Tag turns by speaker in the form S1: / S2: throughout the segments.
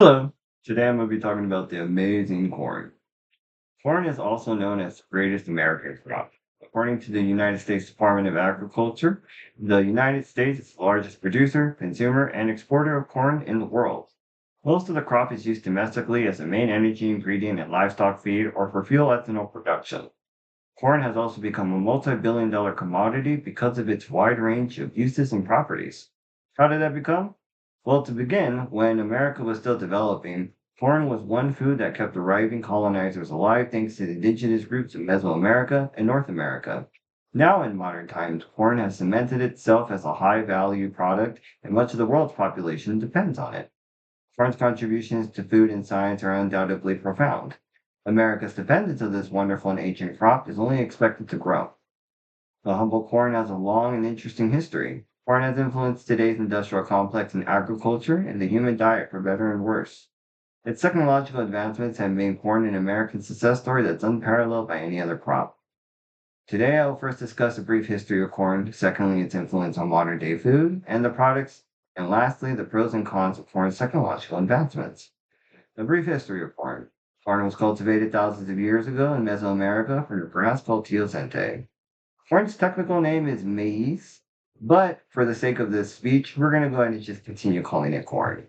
S1: Hello. Today I'm going to be talking about the amazing corn. Corn is also known as the greatest American crop. According to the United States Department of Agriculture, the United States is the largest producer, consumer, and exporter of corn in the world. Most of the crop is used domestically as the main energy ingredient in livestock feed or for fuel ethanol production. Corn has also become a multi-billion-dollar commodity because of its wide range of uses and properties. How did that become? Well, to begin, when America was still developing, corn was one food that kept arriving colonizers alive thanks to the indigenous roots of Mesoamerica and North America. Now, in modern times, corn has cemented itself as a high value product, and much of the world's population depends on it. Corn's contributions to food and science are undoubtedly profound. America's dependence on this wonderful and ancient crop is only expected to grow. The humble corn has a long and interesting history. Corn has influenced today's industrial complex in agriculture and the human diet for better and worse. Its technological advancements have made corn an American success story that's unparalleled by any other crop. Today, I will first discuss a brief history of corn, secondly, its influence on modern day food and the products, and lastly, the pros and cons of corn's technological advancements. A brief history of corn. Corn was cultivated thousands of years ago in Mesoamerica from a grass called teosinte. Corn's technical name is maize, but for the sake of this speech, we're going to go ahead and just continue calling it corn.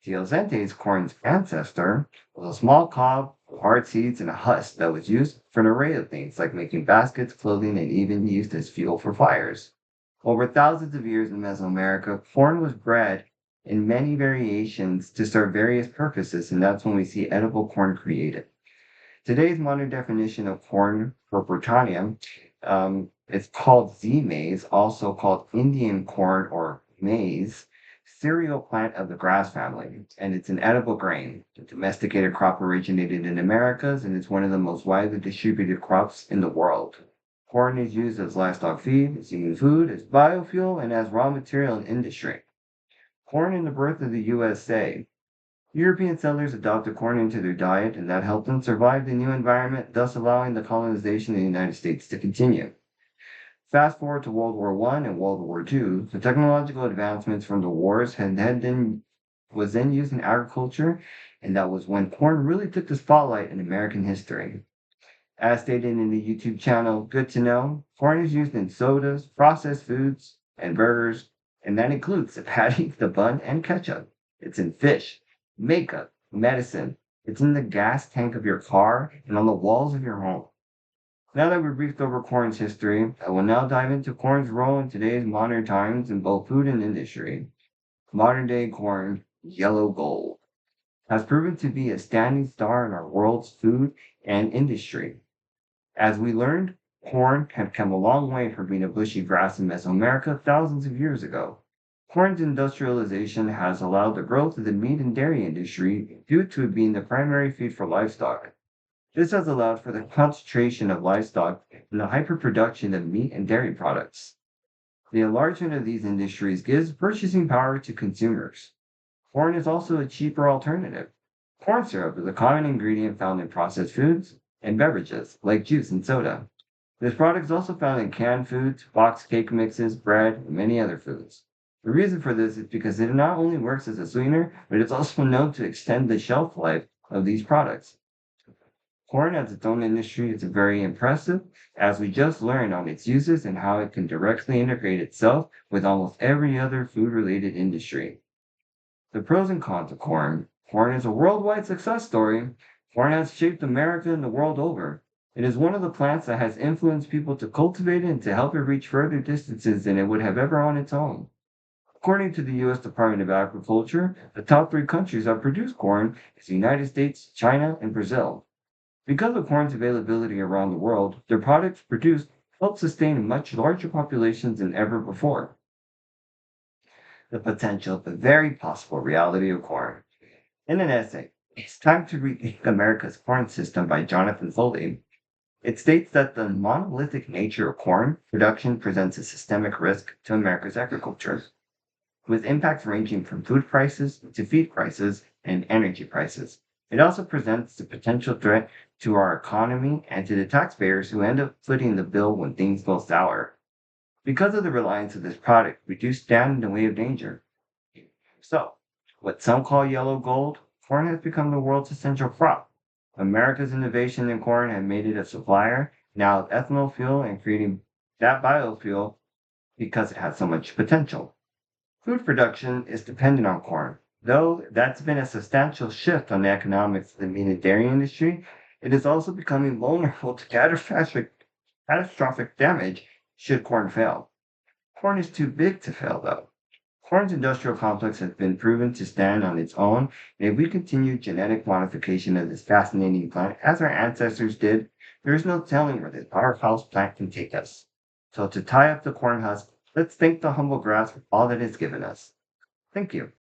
S1: Teozente's corn's ancestor was a small cob of hard seeds and a husk that was used for an array of things like making baskets, clothing, and even used as fuel for fires. Over thousands of years in Mesoamerica, corn was bred in many variations to serve various purposes, and that's when we see edible corn created. Today's modern definition of corn for Britannia, it's called Z maize, also called Indian corn or maize, cereal plant of the grass family, and it's an edible grain. The domesticated crop originated in Americas, and it's one of the most widely distributed crops in the world. Corn is used as livestock feed, as human food, as biofuel, and as raw material in industry. Corn and the birth of the USA. European settlers adopted corn into their diet, and that helped them survive the new environment, thus allowing the colonization of the United States to continue. Fast forward to World War I and World War II, the technological advancements from the wars had then was then used in agriculture, and that was when corn really took the spotlight in American history. As stated in the YouTube channel Good to Know, corn is used in sodas, processed foods, and burgers, and that includes the patty, the bun, and ketchup. It's in fish, makeup, medicine. It's in the gas tank of your car and on the walls of your home. Now that we've briefed over corn's history, I will now dive into corn's role in today's modern times in both food and industry. Modern day corn, yellow gold, has proven to be a standing star in our world's food and industry. As we learned, corn had come a long way from being a bushy grass in Mesoamerica thousands of years ago. Corn's industrialization has allowed the growth of the meat and dairy industry due to it being the primary feed for livestock. This has allowed for the concentration of livestock and the hyperproduction of meat and dairy products. The enlargement of these industries gives purchasing power to consumers. Corn is also a cheaper alternative. Corn syrup is a common ingredient found in processed foods and beverages like juice and soda. This product is also found in canned foods, boxed cake mixes, bread, and many other foods. The reason for this is because it not only works as a sweetener, but it's also known to extend the shelf life of these products. Corn as its own industry is very impressive, as we just learned on its uses and how it can directly integrate itself with almost every other food related industry. The pros and cons of corn. Corn is a worldwide success story. Corn has shaped America and the world over. It is one of the plants that has influenced people to cultivate it and to help it reach further distances than it would have ever on its own. According to the U.S. Department of Agriculture, the top three countries that produce corn is the United States, China, and Brazil. Because of corn's availability around the world, their products produced help sustain much larger populations than ever before. The potential, the very possible reality of corn. In an essay, It's Time to Rethink America's Corn System by Jonathan Foley, it states that the monolithic nature of corn production presents a systemic risk to America's agriculture, with impacts ranging from food prices to feed prices and energy prices. It also presents the potential threat to our economy and to the taxpayers who end up footing the bill when things go sour. Because of the reliance of this product, we do stand in the way of danger. So, what some call yellow gold, corn has become the world's essential crop. America's innovation in corn has made it a supplier now of ethanol fuel and creating that biofuel because it has so much potential. Food production is dependent on corn. Though that's been a substantial shift on the economics of the meat and dairy industry, it is also becoming vulnerable to catastrophic damage should corn fail. Corn is too big to fail, though. Corn's industrial complex has been proven to stand on its own, and if we continue genetic modification of this fascinating plant as our ancestors did, there is no telling where this powerhouse plant can take us. So to tie up the corn husk, let's thank the humble grass for all that it's given us. Thank you.